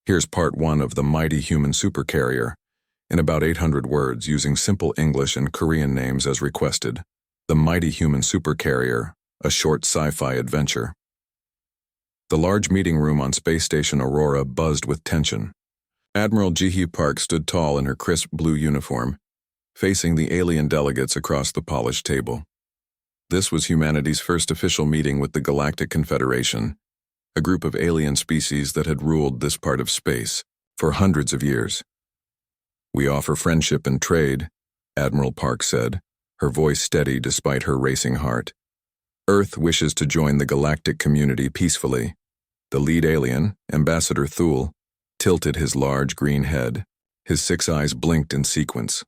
Here's part 1 of the mighty human supercarrier, in about 800 words using simple English and Korean names as requested. The mighty human supercarrier, a short sci-fi adventure. The large meeting room on Space Station Aurora buzzed with tension. Admiral Ji-hee Park stood tall in her crisp blue uniform, facing the alien delegates across the polished table. This was humanity's first official meeting with the Galactic Confederation, a group of alien species that had ruled this part of space for hundreds of years. "We offer friendship and trade," Admiral Park said, her voice steady despite her racing heart. "Earth wishes to join the galactic community peacefully." The lead alien, Ambassador Thule, tilted his large green head. His 6 eyes blinked in sequence.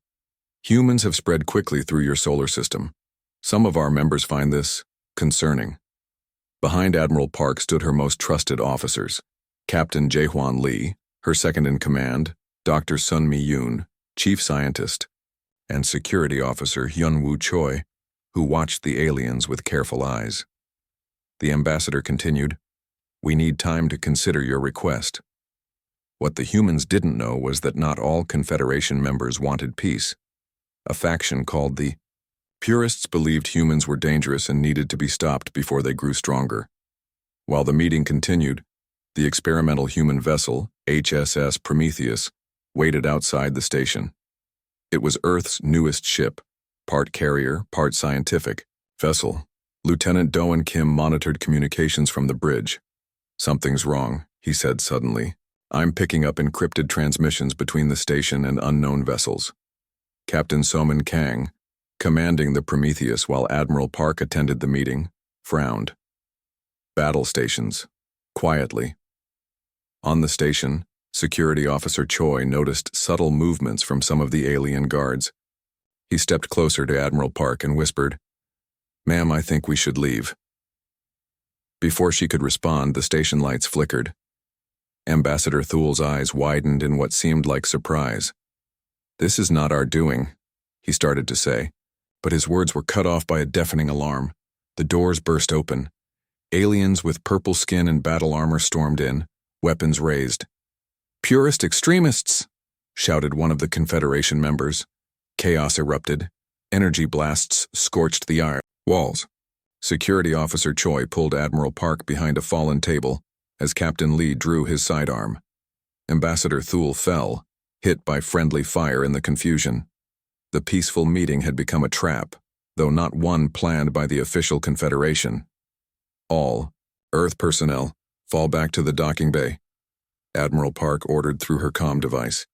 "Humans have spread quickly through your solar system. Some of our members find this concerning." Behind Admiral Park stood her most trusted officers, Captain Jae-hwan Lee, her second-in-command, Dr. Sun Mi-yoon, chief scientist, and security officer Hyun-woo Choi, who watched the aliens with careful eyes. The ambassador continued, "We need time to consider your request." What the humans didn't know was that not all Confederation members wanted peace. A faction called the Purists believed humans were dangerous and needed to be stopped before they grew stronger. While the meeting continued, the experimental human vessel, HSS Prometheus, waited outside the station. It was Earth's newest ship, part carrier, part scientific, vessel. Lieutenant Doan Kim monitored communications from the bridge. "Something's wrong," he said suddenly. "I'm picking up encrypted transmissions between the station and unknown vessels." Captain Soman Kang, commanding the Prometheus while Admiral Park attended the meeting, frowned. "Battle stations," quietly. On the station, Security Officer Choi noticed subtle movements from some of the alien guards. He stepped closer to Admiral Park and whispered, "Ma'am, I think we should leave." Before she could respond, the station lights flickered. Ambassador Thule's eyes widened in what seemed like surprise. "This is not our doing," he started to say, but his words were cut off by a deafening alarm. The doors burst open. Aliens with purple skin and battle armor stormed in, weapons raised. "Purist extremists!" shouted one of the Confederation members. Chaos erupted. Energy blasts scorched the iron walls. Security Officer Choi pulled Admiral Park behind a fallen table as Captain Lee drew his sidearm. Ambassador Thule fell, hit by friendly fire in the confusion. The peaceful meeting had become a trap, though not one planned by the official Confederation. "All Earth personnel, fall back to the docking bay," Admiral Park ordered through her comm device.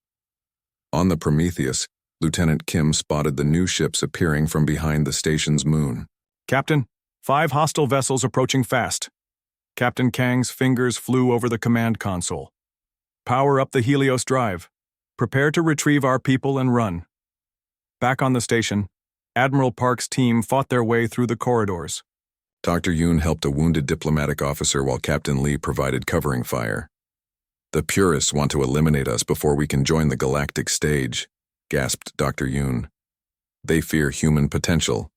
On the Prometheus, Lieutenant Kim spotted the new ships appearing from behind the station's moon. "Captain, 5 hostile vessels approaching fast." Captain Kang's fingers flew over the command console. "Power up the Helios drive. Prepare to retrieve our people and run." Back on the station, Admiral Park's team fought their way through the corridors. Dr. Yoon helped a wounded diplomatic officer while Captain Lee provided covering fire. "The Purists want to eliminate us before we can join the galactic stage," gasped Dr. Yoon. "They fear human potential."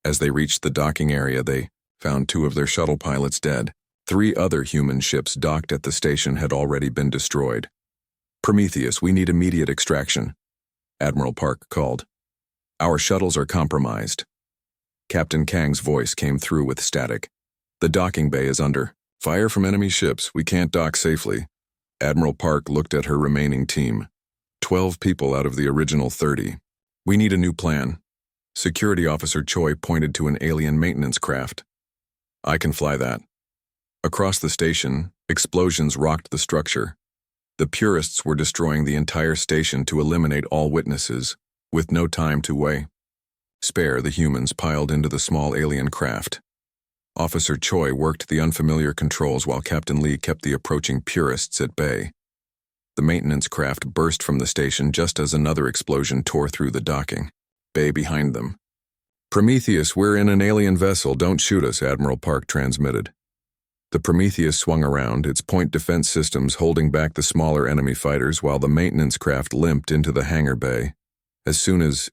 As they reached the docking area, they found 2 of their shuttle pilots dead. 3 other human ships docked at the station had already been destroyed. "Prometheus, we need immediate extraction," Admiral Park called. "Our shuttles are compromised." Captain Kang's voice came through with static. "The docking bay is under fire from enemy ships. We can't dock safely." Admiral Park looked at her remaining team. 12 people out of the original 30. "We need a new plan." Security Officer Choi pointed to an alien maintenance craft. "I can fly that." Across the station, explosions rocked the structure. The Purists were destroying the entire station to eliminate all witnesses, with no time to spare. The humans piled into the small alien craft. Officer Choi worked the unfamiliar controls while Captain Lee kept the approaching Purists at bay. The maintenance craft burst from the station just as another explosion tore through the docking bay behind them. "Prometheus, we're in an alien vessel. Don't shoot us," Admiral Park transmitted. The Prometheus swung around, its point defense systems holding back the smaller enemy fighters while the maintenance craft limped into the hangar bay. As soon as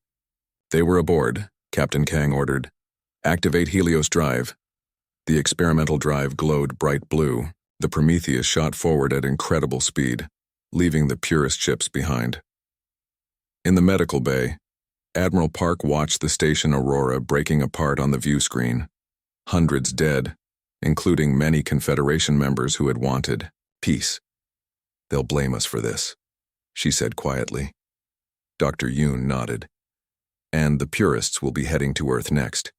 they were aboard, Captain Kang ordered, "Activate Helios drive." The experimental drive glowed bright blue. The Prometheus shot forward at incredible speed. leaving the purest ships behind. In the medical bay, Admiral Park watched the station Aurora breaking apart on the view screen. Hundreds dead, including many Confederation members who had wanted peace. "They'll blame us for this," she said quietly. Dr. Yoon nodded. "And the purists will be heading to Earth next."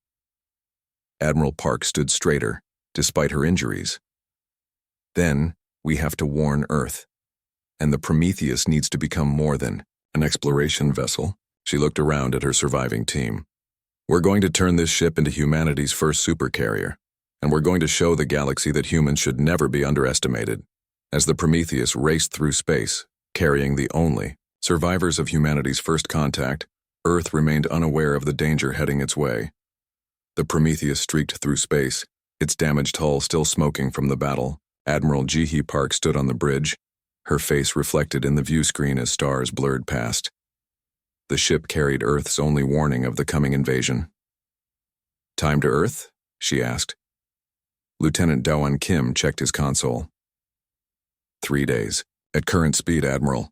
Admiral Park stood straighter, despite her injuries. "Then, we have to warn Earth. And the Prometheus needs to become more than an exploration vessel." She looked around at her surviving team. "We're going to turn this ship into humanity's first supercarrier, and we're going to show the galaxy that humans should never be underestimated." As the Prometheus raced through space, carrying the only survivors of humanity's first contact, Earth remained unaware of the danger heading its way. The Prometheus streaked through space, its damaged hull still smoking from the battle. Admiral Ji-hee Park stood on the bridge, her face reflected in the view screen as stars blurred past. The ship carried Earth's only warning of the coming invasion. "Time to Earth?" she asked. Lieutenant Daewon Kim checked his console. 3 days. At current speed, Admiral.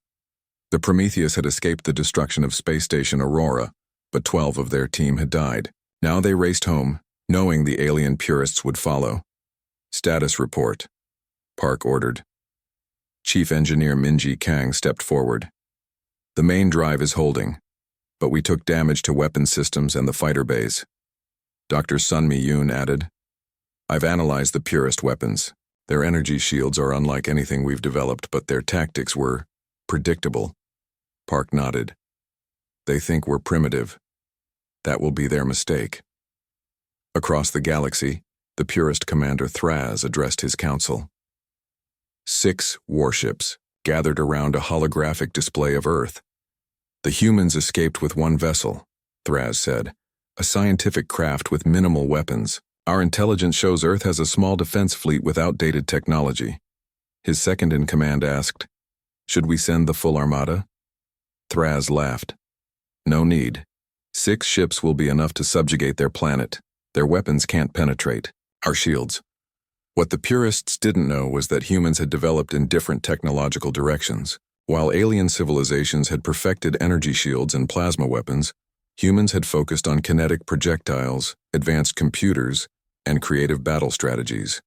The Prometheus had escaped the destruction of Space Station Aurora, but 12 of their team had died. Now they raced home, knowing the alien purists would follow. "Status report," Park ordered. Chief Engineer Minji Kang stepped forward. "The main drive is holding, but we took damage to weapon systems and the fighter bays." Dr. Sunmi Yoon added, "I've analyzed the purist weapons. Their energy shields are unlike anything we've developed, but their tactics were predictable." Park nodded. "They think we're primitive. That will be their mistake." Across the galaxy, the purist commander Thraz addressed his council. 6 warships gathered around a holographic display of Earth. "The humans escaped with one vessel," Thraz said, "a scientific craft with minimal weapons. Our intelligence shows Earth has a small defense fleet with outdated technology." His second-in-command asked, "Should we send the full armada?" Thraz laughed. "No need. 6 ships will be enough to subjugate their planet. Their weapons can't penetrate our shields." What the purists didn't know was that humans had developed in different technological directions. While alien civilizations had perfected energy shields and plasma weapons, humans had focused on kinetic projectiles, advanced computers, and creative battle strategies.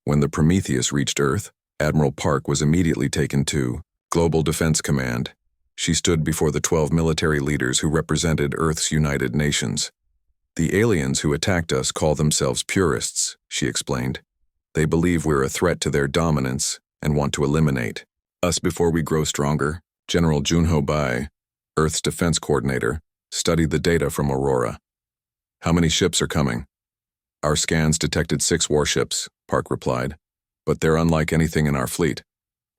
When the Prometheus reached Earth, Admiral Park was immediately taken to Global Defense Command. She stood before the 12 military leaders who represented Earth's United Nations. "The aliens who attacked us call themselves purists," she explained. "They believe we're a threat to their dominance and want to eliminate us before we grow stronger." General Junho Bai, Earth's defense coordinator, studied the data from Aurora. "How many ships are coming?" "Our scans detected 6 warships," Park replied, "but they're unlike anything in our fleet.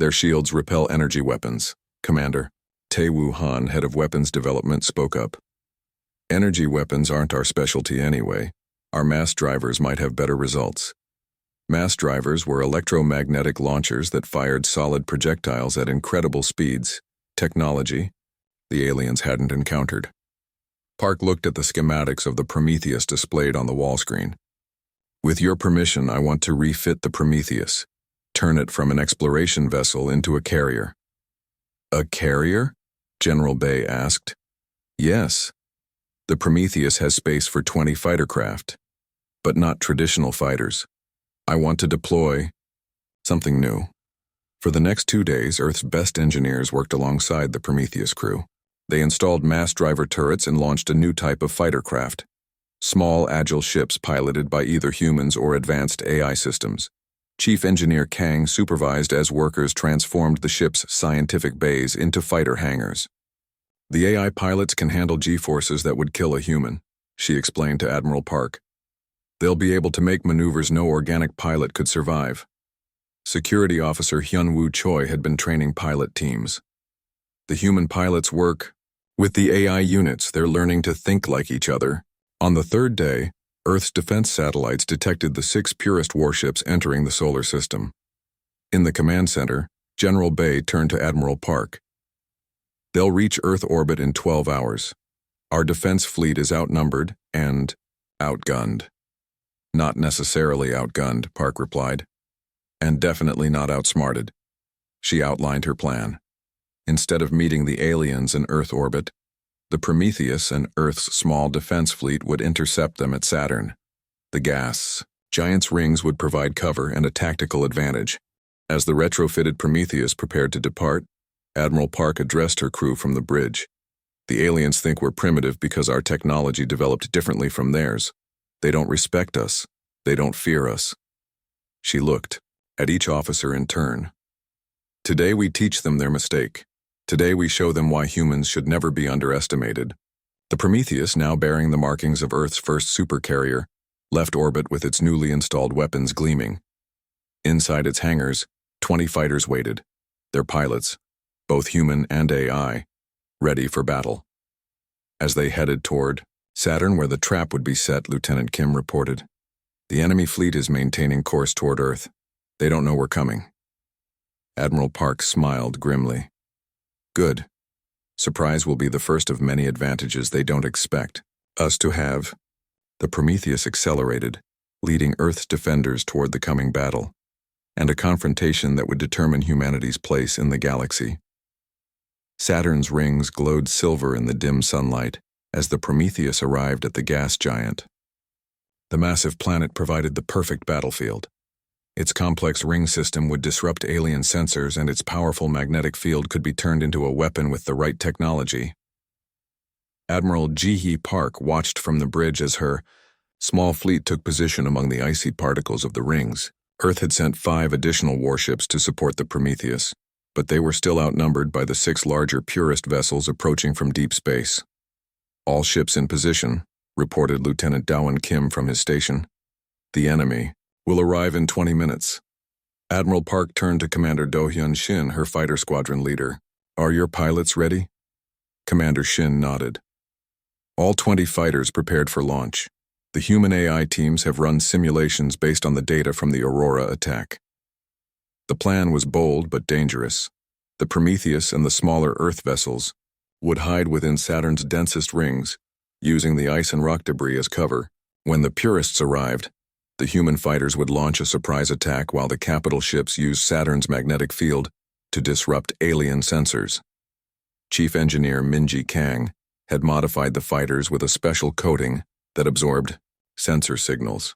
Their shields repel energy weapons." Commander Tae-woo Han, head of weapons development, spoke up. "Energy weapons aren't our specialty anyway. Our mass drivers might have better results." Mass drivers were electromagnetic launchers that fired solid projectiles at incredible speeds, technology the aliens hadn't encountered. Park looked at the schematics of the Prometheus displayed on the wall screen. "With your permission, I want to refit the Prometheus, turn it from an exploration vessel into a carrier." "A carrier?" General Bay asked. "Yes. The Prometheus has space for 20 fighter craft, but not traditional fighters. I want to deploy something new." For the next 2 days, Earth's best engineers worked alongside the Prometheus crew. They installed mass driver turrets and launched a new type of fighter craft. Small, agile ships piloted by either humans or advanced AI systems. Chief Engineer Kang supervised as workers transformed the ship's scientific bays into fighter hangars. "The AI pilots can handle G-forces that would kill a human," she explained to Admiral Park. "They'll be able to make maneuvers no organic pilot could survive." Security Officer Hyun-woo Choi had been training pilot teams. "The human pilots work with the AI units. They're learning to think like each other." On the 3rd day, Earth's defense satellites detected the 6 purist warships entering the solar system. In the command center, General Bay turned to Admiral Park. "They'll reach Earth orbit in 12 hours. Our defense fleet is outnumbered and outgunned." "Not necessarily outgunned," Park replied. "And definitely not outsmarted." She outlined her plan. Instead of meeting the aliens in Earth orbit, the Prometheus and Earth's small defense fleet would intercept them at Saturn. The gas giant's rings would provide cover and a tactical advantage. As the retrofitted Prometheus prepared to depart, Admiral Park addressed her crew from the bridge. The aliens think we're primitive because our technology developed differently from theirs. They don't respect us. They don't fear us. She looked at each officer in turn. Today we teach them their mistake. Today we show them why humans should never be underestimated. The Prometheus, now bearing the markings of Earth's first supercarrier, left orbit with its newly installed weapons gleaming. Inside its hangars, 20 fighters waited, their pilots, both human and AI, ready for battle. As they headed toward Saturn, where the trap would be set, Lieutenant Kim reported. The enemy fleet is maintaining course toward Earth. They don't know we're coming. Admiral Park smiled grimly. Good. Surprise will be the first of many advantages they don't expect us to have. The Prometheus accelerated, leading Earth's defenders toward the coming battle, and a confrontation that would determine humanity's place in the galaxy. Saturn's rings glowed silver in the dim sunlight as the Prometheus arrived at the gas giant. The massive planet provided the perfect battlefield. Its complex ring system would disrupt alien sensors, and its powerful magnetic field could be turned into a weapon with the right technology. Admiral Ji-hee Park watched from the bridge as her small fleet took position among the icy particles of the rings. Earth had sent 5 additional warships to support the Prometheus, but they were still outnumbered by the 6 larger Purist vessels approaching from deep space. All ships in position, reported Lieutenant Dowan Kim from his station. The enemy will arrive in 20 minutes. Admiral Park turned to Commander Do-hyun Shin, her fighter squadron leader. Are your pilots ready? Commander Shin nodded. All 20 fighters prepared for launch. The human AI teams have run simulations based on the data from the Aurora attack. The plan was bold but dangerous. The Prometheus and the smaller Earth vessels would hide within Saturn's densest rings, using the ice and rock debris as cover. When the Purists arrived, the human fighters would launch a surprise attack while the capital ships used Saturn's magnetic field to disrupt alien sensors. Chief Engineer Minji Kang had modified the fighters with a special coating that absorbed sensor signals.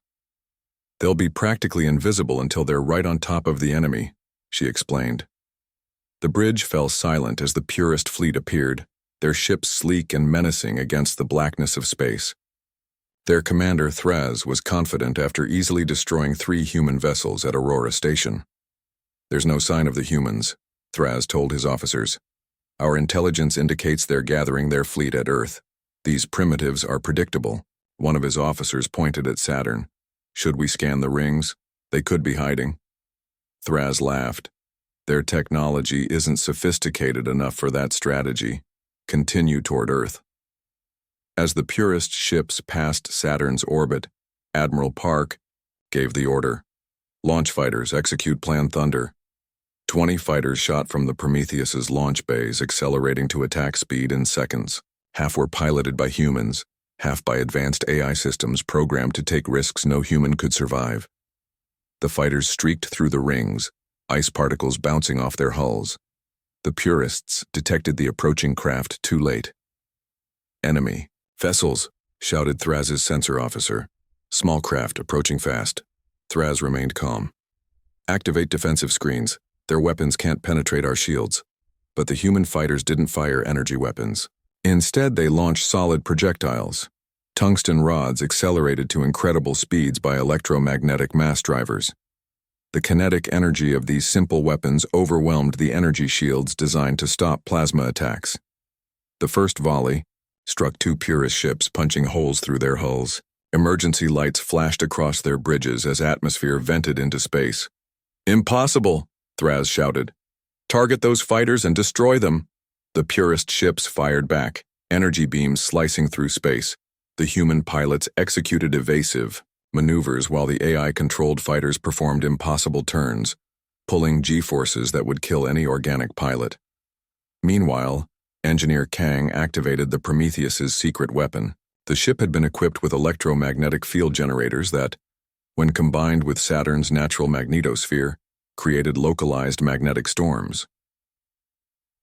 They'll be practically invisible until they're right on top of the enemy, she explained. The bridge fell silent as the Purist fleet appeared, their ships sleek and menacing against the blackness of space. Their commander, Thraz, was confident after easily destroying 3 human vessels at Aurora Station. There's no sign of the humans, Thraz told his officers. Our intelligence indicates they're gathering their fleet at Earth. These primitives are predictable. One of his officers pointed at Saturn. Should we scan the rings? They could be hiding. Thraz laughed. Their technology isn't sophisticated enough for that strategy. Continue toward Earth. As the Purist ships passed Saturn's orbit, Admiral Park gave the order. Launch fighters, execute Plan Thunder. 20 fighters shot from the Prometheus's launch bays, accelerating to attack speed in seconds. Half were piloted by humans, half by advanced AI systems programmed to take risks no human could survive. The fighters streaked through the rings, ice particles bouncing off their hulls. The Purists detected the approaching craft too late. Enemy vessels, shouted Thraz's sensor officer. Small craft approaching fast. Thraz remained calm. Activate defensive screens. Their weapons can't penetrate our shields. But the human fighters didn't fire energy weapons. Instead, they launched solid projectiles. Tungsten rods accelerated to incredible speeds by electromagnetic mass drivers. The kinetic energy of these simple weapons overwhelmed the energy shields designed to stop plasma attacks. The first volley struck 2 Purist ships, punching holes through their hulls. Emergency lights flashed across their bridges as atmosphere vented into space. Impossible, Thraz shouted. Target those fighters and destroy them. The Purist ships fired back, energy beams slicing through space. The human pilots executed evasive maneuvers while the AI-controlled fighters performed impossible turns, pulling G-forces that would kill any organic pilot. Meanwhile, Engineer Kang activated the Prometheus's secret weapon. The ship had been equipped with electromagnetic field generators that, when combined with Saturn's natural magnetosphere, created localized magnetic storms.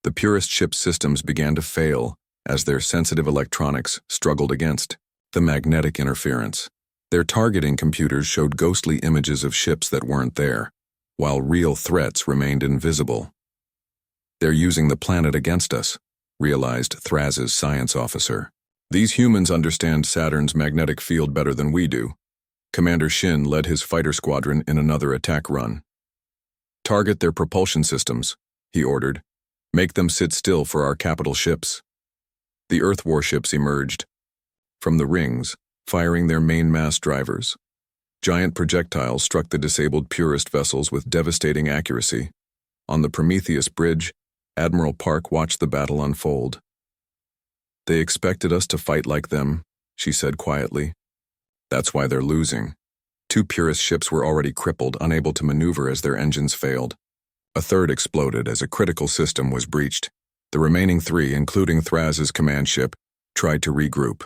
The purest ship's systems began to fail as their sensitive electronics struggled against the magnetic interference. Their targeting computers showed ghostly images of ships that weren't there, while real threats remained invisible. "They're using the planet against us," realized Thraz's science officer. "These humans understand Saturn's magnetic field better than we do." Commander Shin led his fighter squadron in another attack run. "Target their propulsion systems," he ordered. "Make them sit still for our capital ships." The Earth warships emerged from the rings, firing their main mass drivers. Giant projectiles struck the disabled Purist vessels with devastating accuracy. On the Prometheus bridge, Admiral Park watched the battle unfold. "They expected us to fight like them," she said quietly. "That's why they're losing." 2 Purist ships were already crippled, unable to maneuver as their engines failed. A third exploded as a critical system was breached. The remaining 3, including Thraz's command ship, tried to regroup.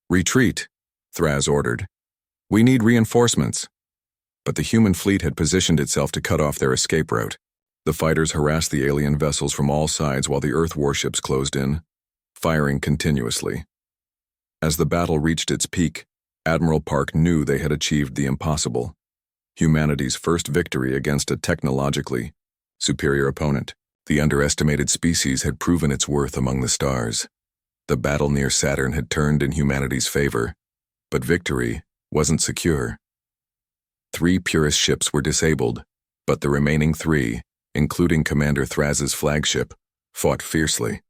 "Retreat," Thraz ordered. "We need reinforcements." But the human fleet had positioned itself to cut off their escape route. The fighters harassed the alien vessels from all sides while the Earth warships closed in, firing continuously. As the battle reached its peak, Admiral Park knew they had achieved the impossible. Humanity's first victory against a technologically superior opponent. The underestimated species had proven its worth among the stars. The battle near Saturn had turned in humanity's favor, but victory wasn't secure. 3 Purist ships were disabled, but the remaining 3, including Commander Thraz's flagship, fought fiercely.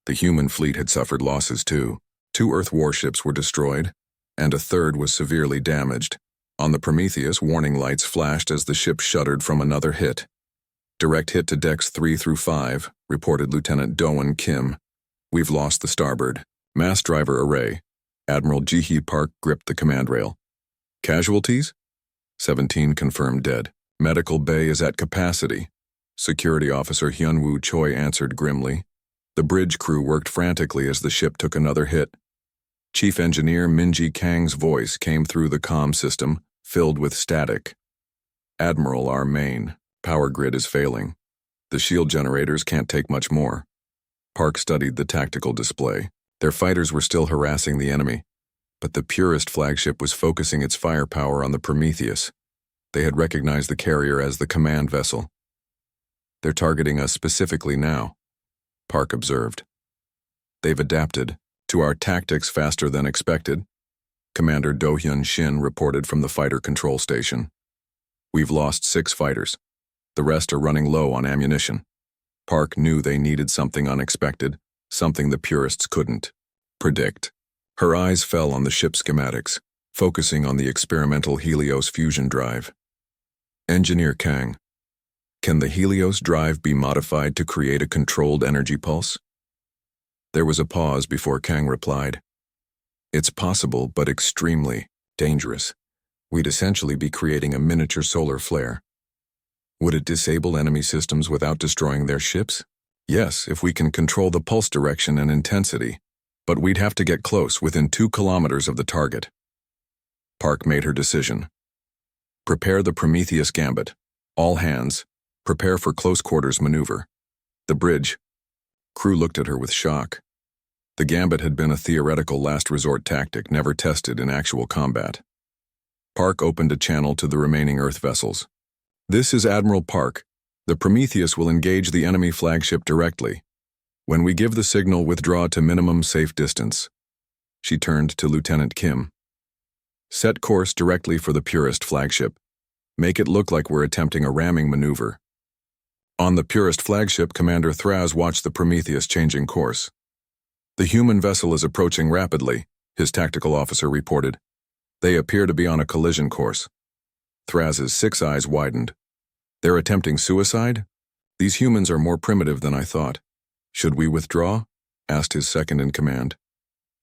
The human fleet had suffered losses too. 2 Earth warships were destroyed, and a third was severely damaged. On the Prometheus, warning lights flashed as the ship shuddered from another hit. "Direct hit to decks 3 through 5, reported Lieutenant Doan Kim. "We've lost the starboard mass driver array." Admiral Ji-hee Park gripped the command rail. "Casualties?" 17 confirmed dead. "Medical bay is at capacity," Security Officer Hyun-woo Choi answered grimly. The bridge crew worked frantically as the ship took another hit. Chief Engineer Min-ji Kang's voice came through the comm system, filled with static. "Admiral, our main power grid is failing. The shield generators can't take much more." Park studied the tactical display. Their fighters were still harassing the enemy, but the Purist flagship was focusing its firepower on the Prometheus. They had recognized the carrier as the command vessel. "They're targeting us specifically now," Park observed. "They've adapted to our tactics faster than expected," Commander Do-hyun Shin reported from the fighter control station. "We've lost 6 fighters. The rest are running low on ammunition." Park knew they needed something unexpected, something the Purists couldn't predict. Her eyes fell on the ship schematics, focusing on the experimental Helios fusion drive. "Engineer Kang, can the Helios drive be modified to create a controlled energy pulse?" There was a pause before Kang replied. "It's possible, but extremely dangerous. We'd essentially be creating a miniature solar flare." "Would it disable enemy systems without destroying their ships?" "Yes, if we can control the pulse direction and intensity, but we'd have to get close, within 2 kilometers of the target." Park made her decision. "Prepare the Prometheus Gambit. All hands, prepare for close quarters maneuver." The bridge crew looked at her with shock. The Gambit had been a theoretical last resort tactic never tested in actual combat. Park opened a channel to the remaining Earth vessels. "This is Admiral Park. The Prometheus will engage the enemy flagship directly. When we give the signal, withdraw to minimum safe distance." She turned to Lieutenant Kim. "Set course directly for the Purist flagship. Make it look like we're attempting a ramming maneuver." On the Purist flagship, Commander Thraz watched the Prometheus changing course. "The human vessel is approaching rapidly," his tactical officer reported. "They appear to be on a collision course." Thraz's 6 eyes widened. "They're attempting suicide? These humans are more primitive than I thought. Should we withdraw?" asked his second-in-command.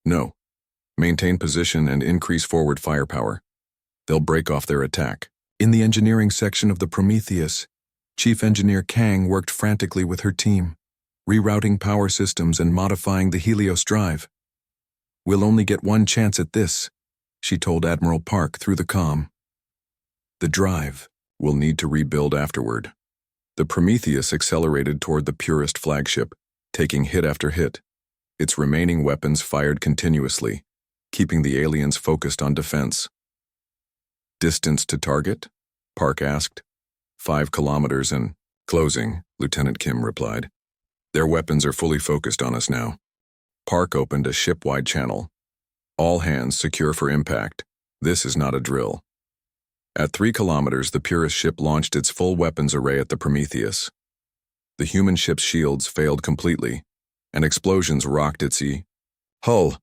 "No. Maintain position and increase forward firepower. They'll break off their attack." In the engineering section of the Prometheus, Chief Engineer Kang worked frantically with her team, rerouting power systems and modifying the Helios drive. "We'll only get one chance at this," she told Admiral Park through the comm. "The drive We'll need to rebuild afterward. The Prometheus accelerated toward the Purist flagship, taking hit after hit. Its remaining weapons fired continuously, keeping the aliens focused on defense. Distance to target? Park asked. 5 kilometers and closing, Lieutenant Kim replied. Their weapons are fully focused on us now. Park opened a ship-wide channel. All hands secure for impact. This is not a drill. At 3 kilometers, the Purist ship launched its full weapons array at the Prometheus. The human ship's shields failed completely, and explosions rocked its hull.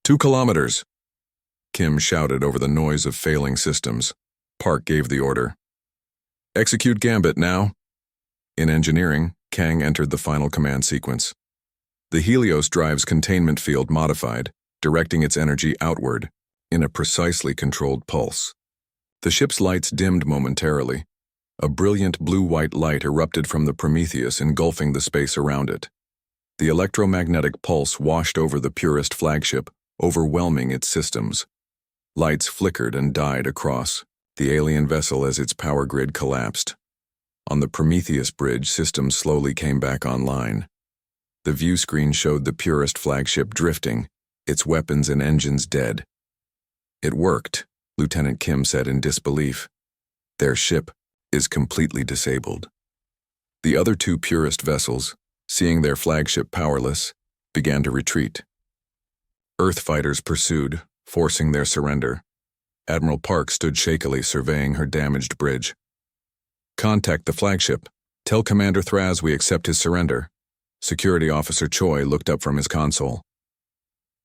2 kilometers! Kim shouted over the noise of failing systems. Park gave the order. Execute Gambit now. In engineering, Kang entered the final command sequence. The Helios drive's containment field modified, directing its energy outward, in a precisely controlled pulse. The ship's lights dimmed momentarily. A brilliant blue-white light erupted from the Prometheus, engulfing the space around it. The electromagnetic pulse washed over the Purist flagship, overwhelming its systems. Lights flickered and died across the alien vessel as its power grid collapsed. On the Prometheus bridge, systems slowly came back online. The view screen showed the Purist flagship drifting, its weapons and engines dead. It worked, Lieutenant Kim said in disbelief. Their ship is completely disabled. The other 2 Purist vessels, seeing their flagship powerless, began to retreat. Earth fighters pursued, forcing their surrender. Admiral Park stood shakily surveying her damaged bridge. Contact the flagship. Tell Commander Thraz we accept his surrender. Security Officer Choi looked up from his console.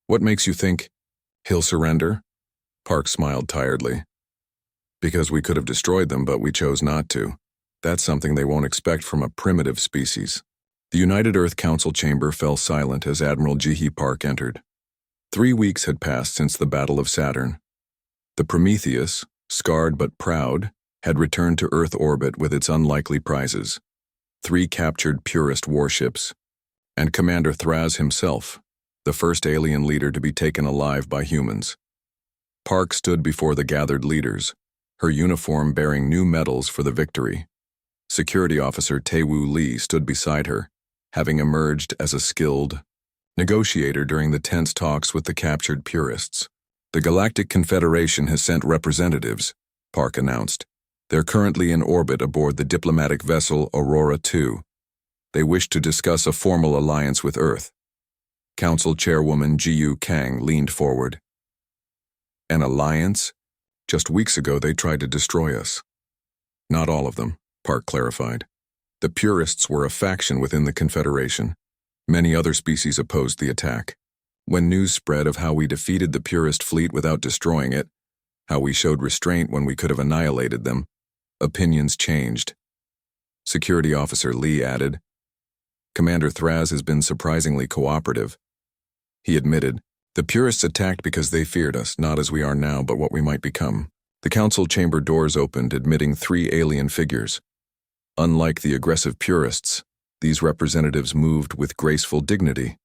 What makes you think he'll surrender? Park smiled tiredly. Because we could have destroyed them, but we chose not to. That's something they won't expect from a primitive species. The United Earth Council chamber fell silent as Admiral Jihi Park entered. 3 weeks had passed since the Battle of Saturn. The Prometheus, scarred but proud, had returned to Earth orbit with its unlikely prizes. 3 captured Purist warships, and Commander Thraz himself, the first alien leader to be taken alive by humans. Park stood before the gathered leaders, her uniform bearing new medals for the victory. Security Officer Tae-Woo Lee stood beside her, having emerged as a skilled negotiator during the tense talks with the captured Purists. The Galactic Confederation has sent representatives, Park announced. They're currently in orbit aboard the diplomatic vessel Aurora 2. They wish to discuss a formal alliance with Earth. Council Chairwoman Ji-Yu Kang leaned forward. An alliance? Just weeks ago they tried to destroy us. Not all of them, Park clarified. The Purists were a faction within the Confederation. Many other species opposed the attack. When news spread of how we defeated the Purist fleet without destroying it, how we showed restraint when we could have annihilated them, opinions changed. Security Officer Lee added, Commander Thraz has been surprisingly cooperative. He admitted, the Purists attacked because they feared us, not as we are now, but what we might become. The council chamber doors opened, admitting 3 alien figures. Unlike the aggressive Purists, these representatives moved with graceful dignity.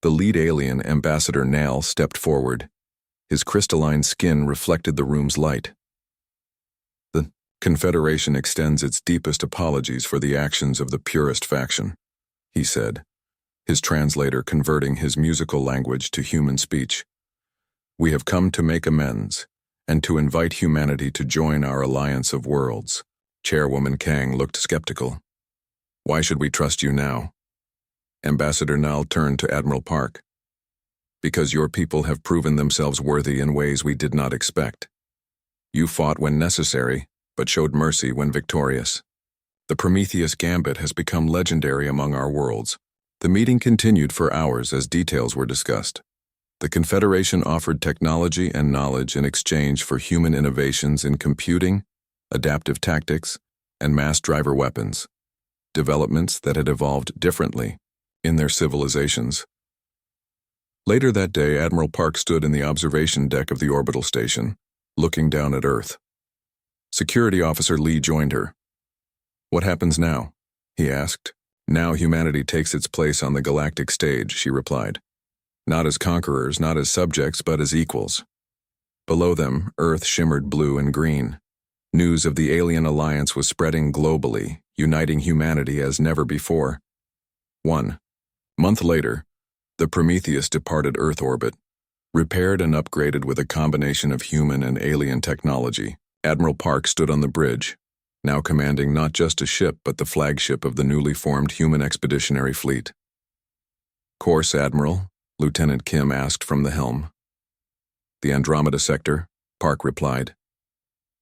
The lead alien, Ambassador Nal, stepped forward. His crystalline skin reflected the room's light. The Confederation extends its deepest apologies for the actions of the Purist faction, he said, his translator converting his musical language to human speech. We have come to make amends, and to invite humanity to join our alliance of worlds. Chairwoman Kang looked skeptical. Why should we trust you now? Ambassador Nal turned to Admiral Park. Because your people have proven themselves worthy in ways we did not expect. You fought when necessary, but showed mercy when victorious. The Prometheus Gambit has become legendary among our worlds. The meeting continued for hours as details were discussed. The Confederation offered technology and knowledge in exchange for human innovations in computing, adaptive tactics, and mass driver weapons, developments that had evolved differently in their civilizations. Later that day, Admiral Park stood in the observation deck of the orbital station, looking down at Earth. Security Officer Lee joined her. What happens now? He asked. Now humanity takes its place on the galactic stage, she replied. Not as conquerors, not as subjects, but as equals. Below them, Earth shimmered blue and green. News of the alien alliance was spreading globally, uniting humanity as never before. 1 month later, the Prometheus departed Earth orbit, repaired and upgraded with a combination of human and alien technology. Admiral Park stood on the bridge, now commanding not just a ship but the flagship of the newly formed human expeditionary fleet. "Course, Admiral," Lieutenant Kim asked from the helm. "The Andromeda sector," Park replied.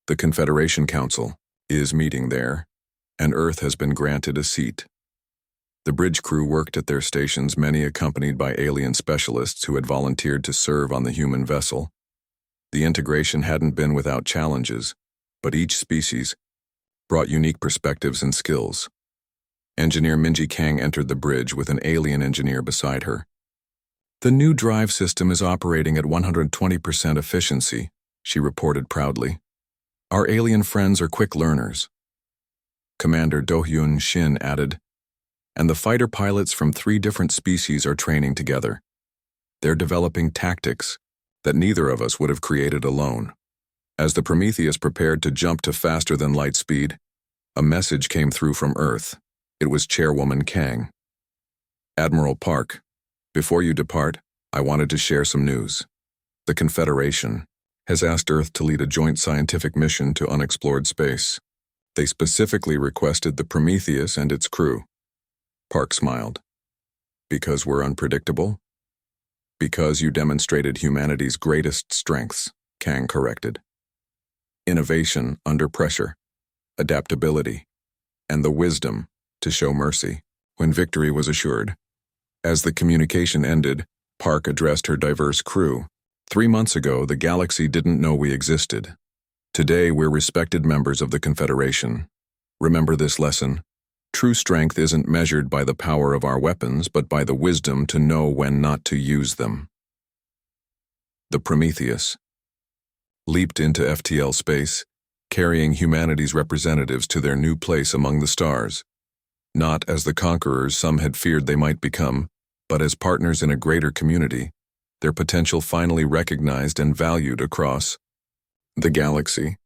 "The Confederation Council is meeting there, and Earth has been granted a seat." The bridge crew worked at their stations, many accompanied by alien specialists who had volunteered to serve on the human vessel. The integration hadn't been without challenges, but each species brought unique perspectives and skills. Engineer Minji Kang entered the bridge with an alien engineer beside her. "The new drive system is operating at 120% efficiency," she reported proudly. "Our alien friends are quick learners." Commander Do-hyun Shin added, "And the fighter pilots from 3 different species are training together. They're developing tactics that neither of us would have created alone." As the Prometheus prepared to jump to faster than light speed, a message came through from Earth. It was Chairwoman Kang. "Admiral Park, before you depart, I wanted to share some news. The Confederation has asked Earth to lead a joint scientific mission to unexplored space. They specifically requested the Prometheus and its crew." Park smiled. "Because we're unpredictable?" "Because you demonstrated humanity's greatest strengths," Kang corrected. "Innovation under pressure, adaptability, and the wisdom to show mercy when victory was assured." As the communication ended, Park addressed her diverse crew. 3 months ago, the galaxy didn't know we existed. Today, we're respected members of the Confederation. Remember this lesson. True strength isn't measured by the power of our weapons, but by the wisdom to know when not to use them. The Prometheus leaped into FTL space, carrying humanity's representatives to their new place among the stars. Not as the conquerors some had feared they might become, but as partners in a greater community, their potential finally recognized and valued across the galaxy.